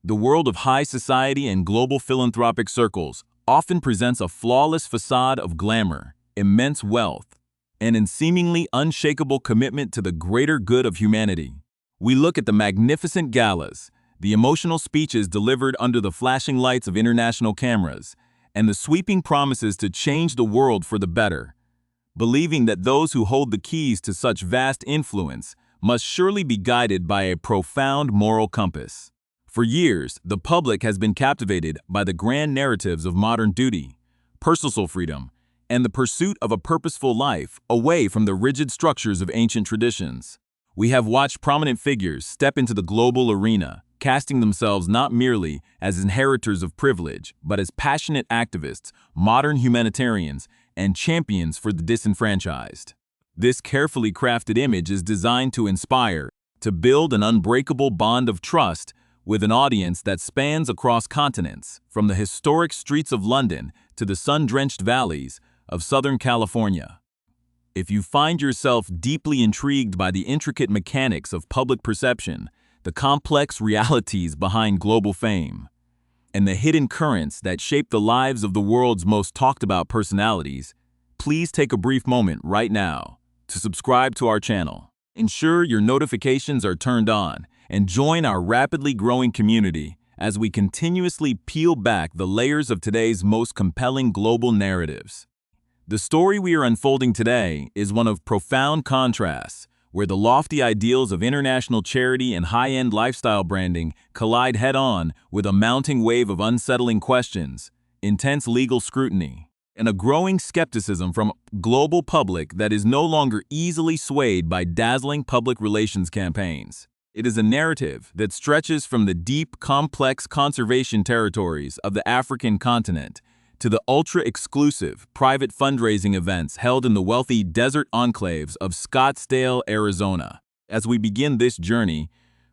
The world of high society and global philanthropic circles often presents a flawless facade of glamour, immense wealth, and a seemingly unshakable commitment to the greater good of humanity. We look at the magnificent galas, the emotional speeches delivered under the flashing lights of international cameras, and the sweeping promises to change the world for the better, believing that those who hold the keys to such vast influence must surely be guided by a profound moral compass. For years, the public has been captivated by the grand narratives of modern duty, personal freedom, and the pursuit of a purposeful life away from the rigid structures of ancient traditions. We have watched prominent figures step into the global arena, casting themselves not merely as inheritors of privilege, but as passionate activists, modern humanitarians, and champions for the disenfranchised. This carefully crafted image is designed to inspire, to build an unbreakable bond of trust with an audience that spans across continents, from the historic streets of London to the sun-drenched valleys of Southern California. If you find yourself deeply intrigued by the intricate mechanics of public perception, the complex realities behind global fame, and the hidden currents that shape the lives of the world's most talked-about personalities, please take a brief moment right now to subscribe to our channel. Ensure your notifications are turned on and join our rapidly growing community as we continuously peel back the layers of today's most compelling global narratives. The story we are unfolding today is one of profound contrasts, where the lofty ideals of international charity and high-end lifestyle branding collide head-on with a mounting wave of unsettling questions, intense legal scrutiny, and a growing skepticism from a global public that is no longer easily swayed by dazzling public relations campaigns. It is a narrative that stretches from the deep, complex conservation territories of the African continent to the ultra-exclusive private fundraising events held in the wealthy desert enclaves of Scottsdale, Arizona. As we begin this journey,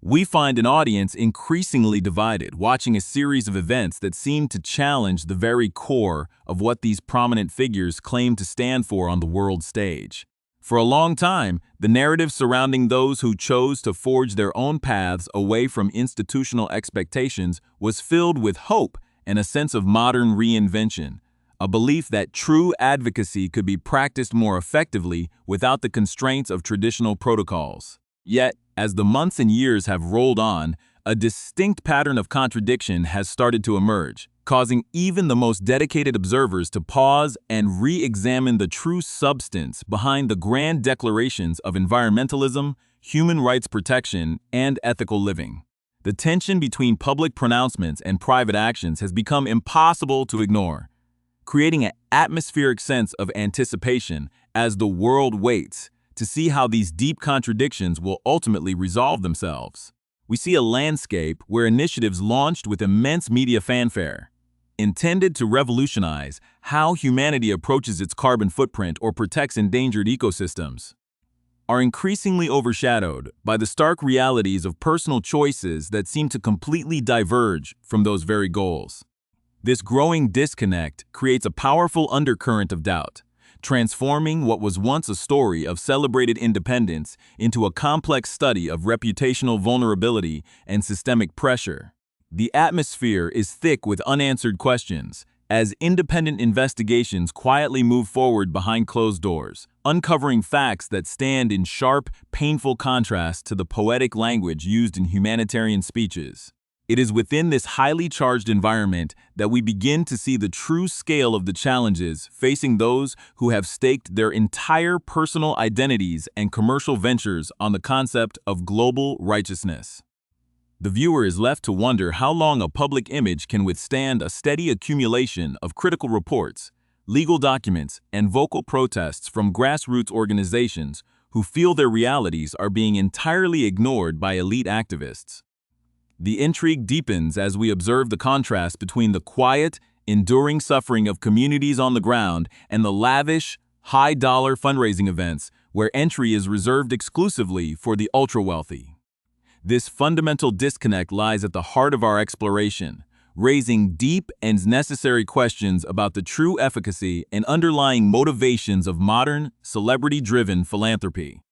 we find an audience increasingly divided, watching a series of events that seem to challenge the very core of what these prominent figures claim to stand for on the world stage. For a long time, the narrative surrounding those who chose to forge their own paths away from institutional expectations was filled with hope and a sense of modern reinvention, a belief that true advocacy could be practiced more effectively without the constraints of traditional protocols. Yet, as the months and years have rolled on, a distinct pattern of contradiction has started to emerge, causing even the most dedicated observers to pause and re-examine the true substance behind the grand declarations of environmentalism, human rights protection, and ethical living. The tension between public pronouncements and private actions has become impossible to ignore, creating an atmospheric sense of anticipation as the world waits to see how these deep contradictions will ultimately resolve themselves. We see a landscape where initiatives launched with immense media fanfare, intended to revolutionize how humanity approaches its carbon footprint or protects endangered ecosystems, are increasingly overshadowed by the stark realities of personal choices that seem to completely diverge from those very goals. This growing disconnect creates a powerful undercurrent of doubt, transforming what was once a story of celebrated independence into a complex study of reputational vulnerability and systemic pressure. The atmosphere is thick with unanswered questions, as independent investigations quietly move forward behind closed doors, uncovering facts that stand in sharp, painful contrast to the poetic language used in humanitarian speeches. It is within this highly charged environment that we begin to see the true scale of the challenges facing those who have staked their entire personal identities and commercial ventures on the concept of global righteousness. The viewer is left to wonder how long a public image can withstand a steady accumulation of critical reports, legal documents, and vocal protests from grassroots organizations who feel their realities are being entirely ignored by elite activists. The intrigue deepens as we observe the contrast between the quiet, enduring suffering of communities on the ground and the lavish, high-dollar fundraising events where entry is reserved exclusively for the ultra-wealthy. This fundamental disconnect lies at the heart of our exploration, raising deep and necessary questions about the true efficacy and underlying motivations of modern, celebrity-driven philanthropy.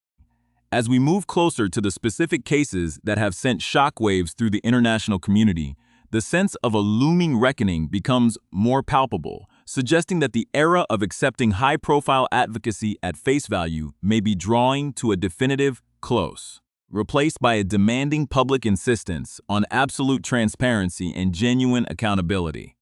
As we move closer to the specific cases that have sent shockwaves through the international community, the sense of a looming reckoning becomes more palpable, suggesting that the era of accepting high-profile advocacy at face value may be drawing to a definitive close, replaced by a demanding public insistence on absolute transparency and genuine accountability.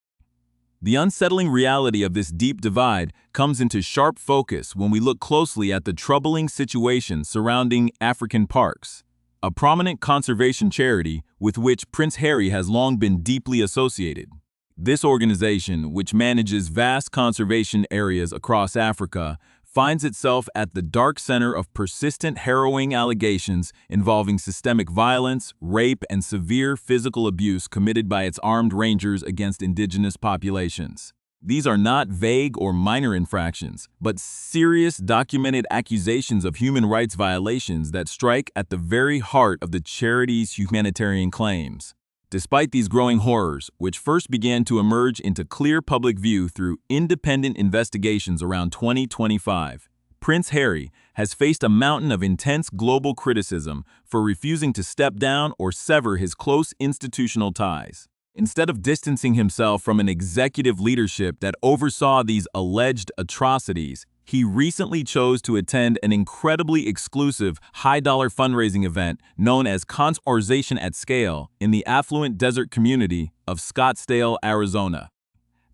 The unsettling reality of this deep divide comes into sharp focus when we look closely at the troubling situation surrounding African parks, a prominent conservation charity with which Prince Harry has long been deeply associated. This organization, which manages vast conservation areas across Africa, finds itself at the dark center of persistent harrowing allegations involving systemic violence, rape, and severe physical abuse committed by its armed rangers against indigenous populations. These are not vague or minor infractions, but serious documented accusations of human rights violations that strike at the very heart of the charity's humanitarian claims. Despite these growing horrors, which first began to emerge into clear public view through independent investigations around 2025, Prince Harry has faced a mountain of intense global criticism for refusing to step down or sever his close institutional ties. Instead of distancing himself from an executive leadership that oversaw these alleged atrocities, he recently chose to attend an incredibly exclusive, high-dollar fundraising event known as Conservation at Scale in the affluent desert community of Scottsdale, Arizona.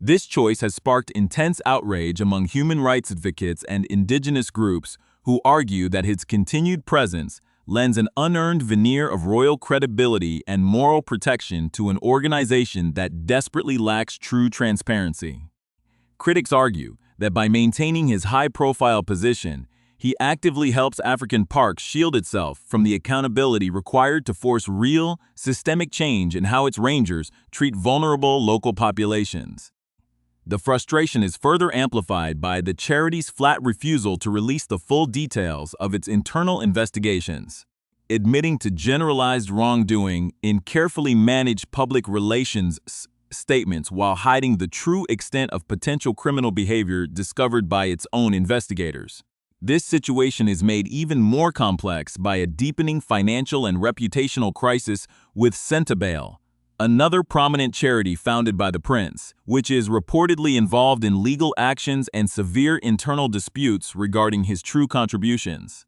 This choice has sparked intense outrage among human rights advocates and indigenous groups who argue that his continued presence lends an unearned veneer of royal credibility and moral protection to an organization that desperately lacks true transparency. Critics argue that by maintaining his high-profile position, he actively helps African parks shield itself from the accountability required to force real, systemic change in how its rangers treat vulnerable local populations. The frustration is further amplified by the charity's flat refusal to release the full details of its internal investigations, admitting to generalized wrongdoing in carefully managed public relations statements while hiding the true extent of potential criminal behavior discovered by its own investigators. This situation is made even more complex by a deepening financial and reputational crisis with Scottsdale, another prominent charity founded by the prince, which is reportedly involved in legal actions and severe internal disputes regarding his true contributions.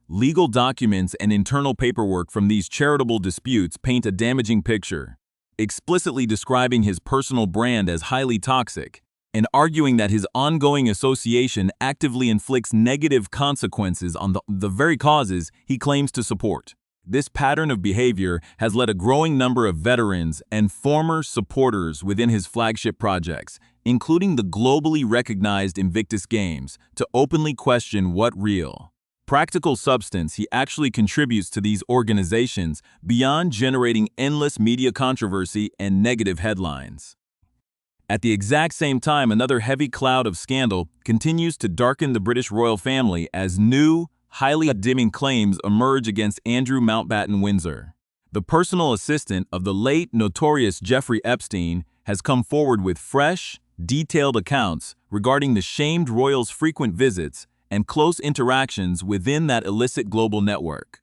Legal documents and internal paperwork from these charitable disputes paint a damaging picture, explicitly describing his personal brand as highly toxic, and arguing that his ongoing association actively inflicts negative consequences on the very causes he claims to support. This pattern of behavior has led a growing number of veterans and former supporters within his flagship projects, including the globally recognized Invictus Games, to openly question what real, practical substance he actually contributes to these organizations beyond generating endless media controversy and negative headlines. At the exact same time, another heavy cloud of scandal continues to darken the British royal family as new, highly damning claims emerge against Andrew Mountbatten Windsor. The personal assistant of the late notorious Jeffrey Epstein has come forward with fresh, detailed accounts regarding the shamed royal's frequent visits and close interactions within that illicit global network.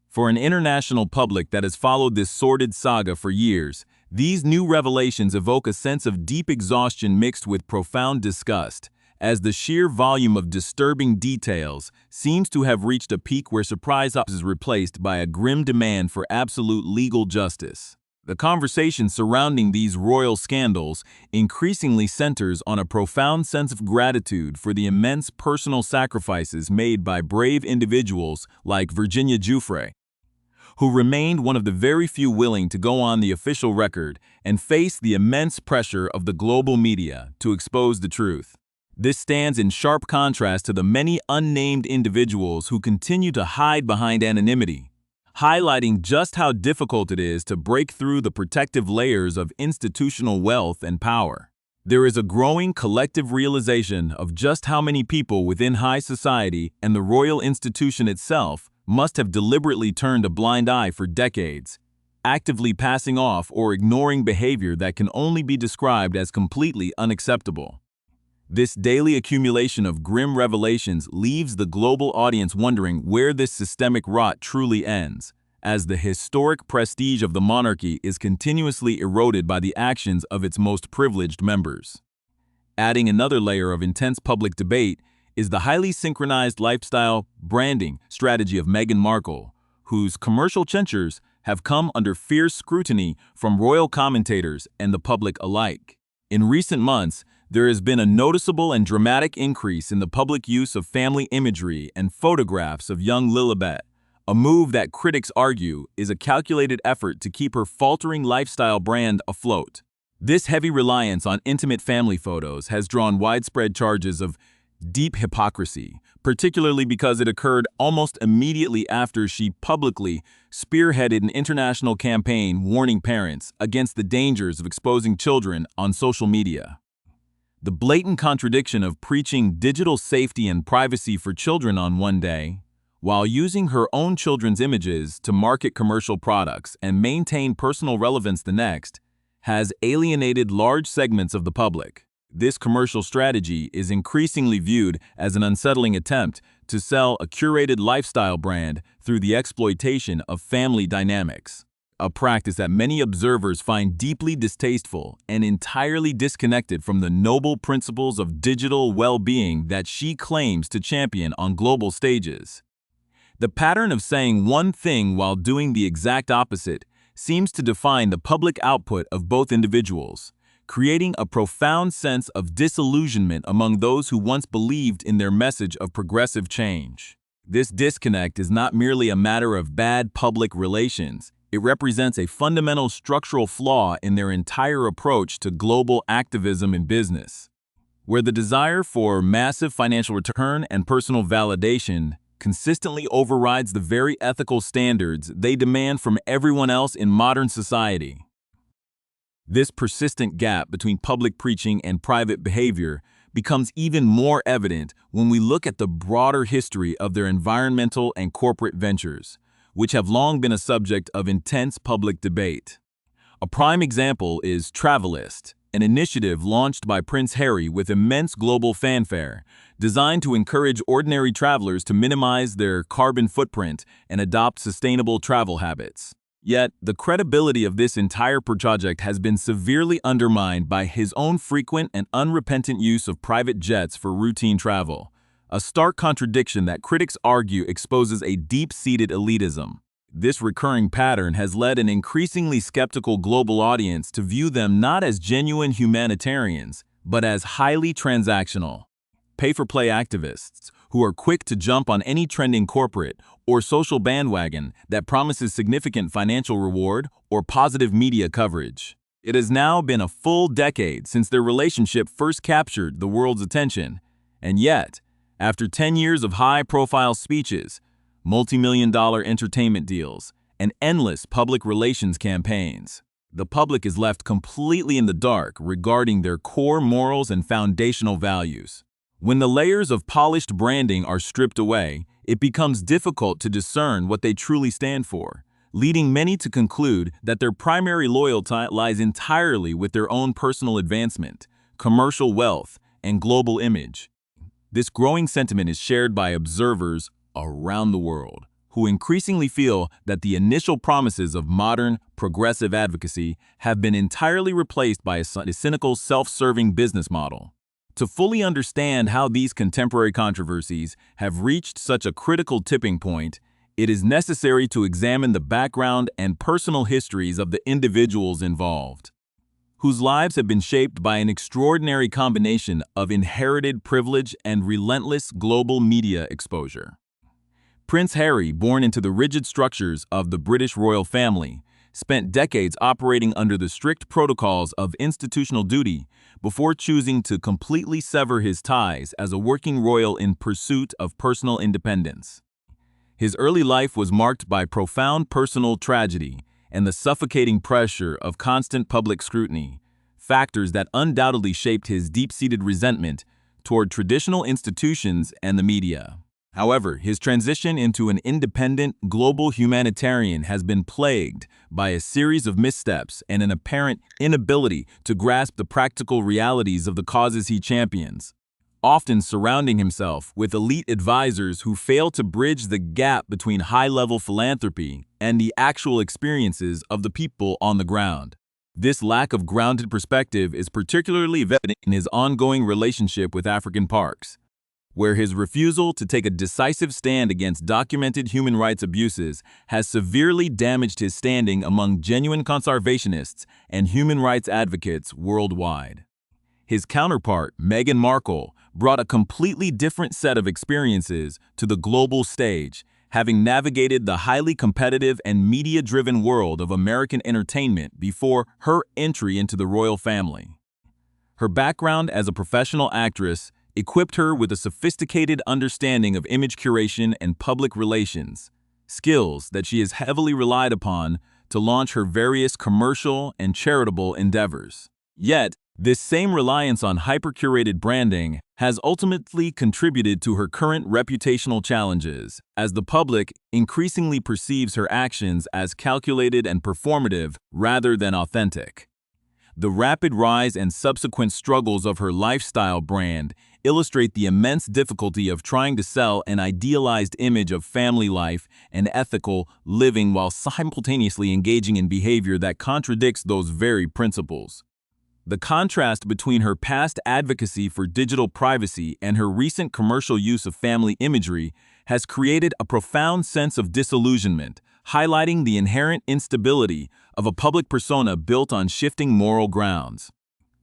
For an international public that has followed this sordid saga for years, these new revelations evoke a sense of deep exhaustion mixed with profound disgust, as the sheer volume of disturbing details seems to have reached a peak where surprise is replaced by a grim demand for absolute legal justice. The conversation surrounding these royal scandals increasingly centers on a profound sense of gratitude for the immense personal sacrifices made by brave individuals like Virginia Giuffre, who remained one of the very few willing to go on the official record and face the immense pressure of the global media to expose the truth. This stands in sharp contrast to the many unnamed individuals who continue to hide behind anonymity, highlighting just how difficult it is to break through the protective layers of institutional wealth and power. There is a growing collective realization of just how many people within high society and the royal institution itself must have deliberately turned a blind eye for decades, actively passing off or ignoring behavior that can only be described as completely unacceptable. This daily accumulation of grim revelations leaves the global audience wondering where this systemic rot truly ends, as the historic prestige of the monarchy is continuously eroded by the actions of its most privileged members. Adding another layer of intense public debate is the highly synchronized lifestyle branding strategy of Meghan Markle, whose commercial ventures have come under fierce scrutiny from royal commentators and the public alike. In recent months, there has been a noticeable and dramatic increase in the public use of family imagery and photographs of young Lilibet, a move that critics argue is a calculated effort to keep her faltering lifestyle brand afloat. This heavy reliance on intimate family photos has drawn widespread charges of deep hypocrisy, particularly because it occurred almost immediately after she publicly spearheaded an international campaign warning parents against the dangers of exposing children on social media. The blatant contradiction of preaching digital safety and privacy for children on one day, while using her own children's images to market commercial products and maintain personal relevance the next, has alienated large segments of the public. This commercial strategy is increasingly viewed as an unsettling attempt to sell a curated lifestyle brand through the exploitation of family dynamics, a practice that many observers find deeply distasteful and entirely disconnected from the noble principles of digital well-being that she claims to champion on global stages. The pattern of saying one thing while doing the exact opposite seems to define the public output of both individuals, creating a profound sense of disillusionment among those who once believed in their message of progressive change. This disconnect is not merely a matter of bad public relations. It represents a fundamental structural flaw in their entire approach to global activism in business, where the desire for massive financial return and personal validation consistently overrides the very ethical standards they demand from everyone else in modern society. This persistent gap between public preaching and private behavior becomes even more evident when we look at the broader history of their environmental and corporate ventures, which have long been a subject of intense public debate. A prime example is Travelist, an initiative launched by Prince Harry with immense global fanfare, designed to encourage ordinary travelers to minimize their carbon footprint and adopt sustainable travel habits. Yet, the credibility of this entire project has been severely undermined by his own frequent and unrepentant use of private jets for routine travel, a stark contradiction that critics argue exposes a deep-seated elitism. This recurring pattern has led an increasingly skeptical global audience to view them not as genuine humanitarians, but as highly transactional, pay-for-play activists who are quick to jump on any trending corporate or social bandwagon that promises significant financial reward or positive media coverage. It has now been a full decade since their relationship first captured the world's attention, and yet, after 10 years of high-profile speeches, multi-million-dollar entertainment deals, and endless public relations campaigns, the public is left completely in the dark regarding their core morals and foundational values. When the layers of polished branding are stripped away, it becomes difficult to discern what they truly stand for, leading many to conclude that their primary loyalty lies entirely with their own personal advancement, commercial wealth, and global image. This growing sentiment is shared by observers around the world, who increasingly feel that the initial promises of modern, progressive advocacy have been entirely replaced by a cynical, self-serving business model. To fully understand how these contemporary controversies have reached such a critical tipping point, it is necessary to examine the background and personal histories of the individuals involved, whose lives have been shaped by an extraordinary combination of inherited privilege and relentless global media exposure. Prince Harry, born into the rigid structures of the British royal family, spent decades operating under the strict protocols of institutional duty before choosing to completely sever his ties as a working royal in pursuit of personal independence. His early life was marked by profound personal tragedy and the suffocating pressure of constant public scrutiny, factors that undoubtedly shaped his deep-seated resentment toward traditional institutions and the media. However, his transition into an independent, global humanitarian has been plagued by a series of missteps and an apparent inability to grasp the practical realities of the causes he champions. often surrounding himself with elite advisors who fail to bridge the gap between high-level philanthropy and the actual experiences of the people on the ground. This lack of grounded perspective is particularly evident in his ongoing relationship with African parks, where his refusal to take a decisive stand against documented human rights abuses has severely damaged his standing among genuine conservationists and human rights advocates worldwide. His counterpart, Meghan Markle, brought a completely different set of experiences to the global stage, having navigated the highly competitive and media-driven world of American entertainment before her entry into the royal family. Her background as a professional actress equipped her with a sophisticated understanding of image curation and public relations, skills that she has heavily relied upon to launch her various commercial and charitable endeavors. Yet, this same reliance on hyper-curated branding has ultimately contributed to her current reputational challenges, as the public increasingly perceives her actions as calculated and performative rather than authentic. The rapid rise and subsequent struggles of her lifestyle brand illustrate the immense difficulty of trying to sell an idealized image of family life and ethical living while simultaneously engaging in behavior that contradicts those very principles. The contrast between her past advocacy for digital privacy and her recent commercial use of family imagery has created a profound sense of disillusionment, highlighting the inherent instability of a public persona built on shifting moral grounds.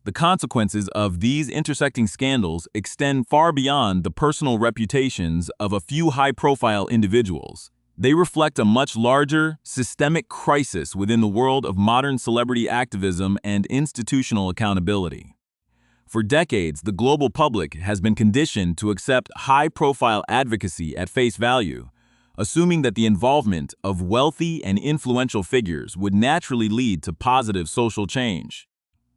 The consequences of these intersecting scandals extend far beyond the personal reputations of a few high-profile individuals. They reflect a much larger, systemic crisis within the world of modern celebrity activism and institutional accountability. For decades, the global public has been conditioned to accept high-profile advocacy at face value, assuming that the involvement of wealthy and influential figures would naturally lead to positive social change.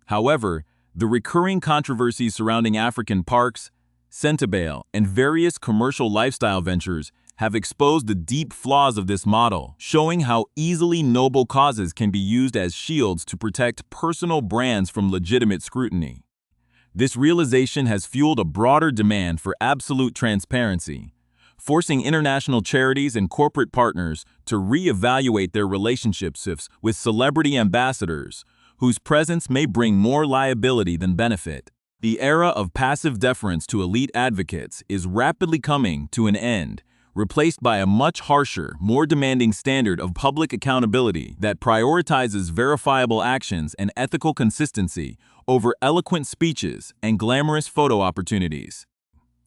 However, the recurring controversies surrounding African parks, Scottsdale, and various commercial lifestyle ventures have exposed the deep flaws of this model, showing how easily noble causes can be used as shields to protect personal brands from legitimate scrutiny. This realization has fueled a broader demand for absolute transparency, forcing international charities and corporate partners to reevaluate their relationships with celebrity ambassadors, whose presence may bring more liability than benefit. The era of passive deference to elite advocates is rapidly coming to an end, replaced by a much harsher, more demanding standard of public accountability that prioritizes verifiable actions and ethical consistency over eloquent speeches and glamorous photo opportunities.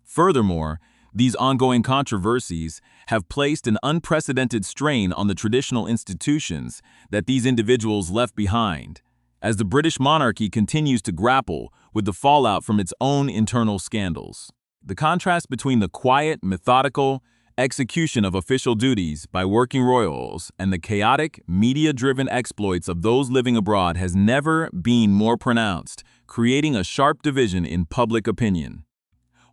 Furthermore, these ongoing controversies have placed an unprecedented strain on the traditional institutions that these individuals left behind, as the British monarchy continues to grapple with the fallout from its own internal scandals. The contrast between the quiet, methodical execution of official duties by working royals and the chaotic, media-driven exploits of those living abroad has never been more pronounced, creating a sharp division in public opinion.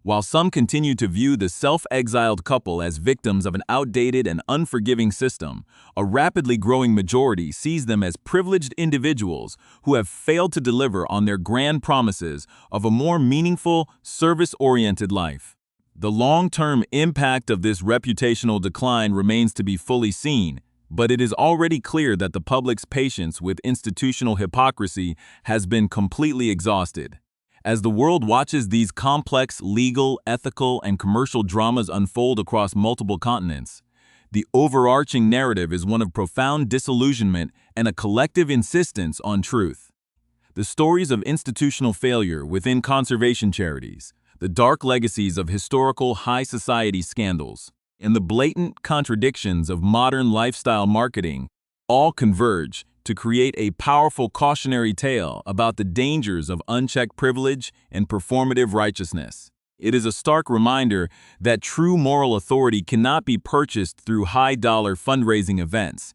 While some continue to view the self-exiled couple as victims of an outdated and unforgiving system, a rapidly growing majority sees them as privileged individuals who have failed to deliver on their grand promises of a more meaningful, service-oriented life. The long-term impact of this reputational decline remains to be fully seen, but it is already clear that the public's patience with institutional hypocrisy has been completely exhausted. As the world watches these complex legal, ethical, and commercial dramas unfold across multiple continents, the overarching narrative is one of profound disillusionment and a collective insistence on truth. The stories of institutional failure within conservation charities, the dark legacies of historical high society scandals, and the blatant contradictions of modern lifestyle marketing all converge to create a powerful cautionary tale about the dangers of unchecked privilege and performative righteousness. It is a stark reminder that true moral authority cannot be purchased through high-dollar fundraising events,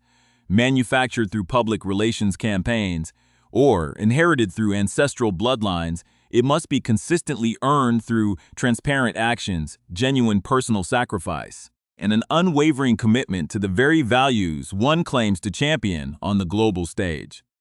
manufactured through public relations campaigns, or inherited through ancestral bloodlines. It must be consistently earned through transparent actions, genuine personal sacrifice, and an unwavering commitment to the very values one claims to champion on the global stage.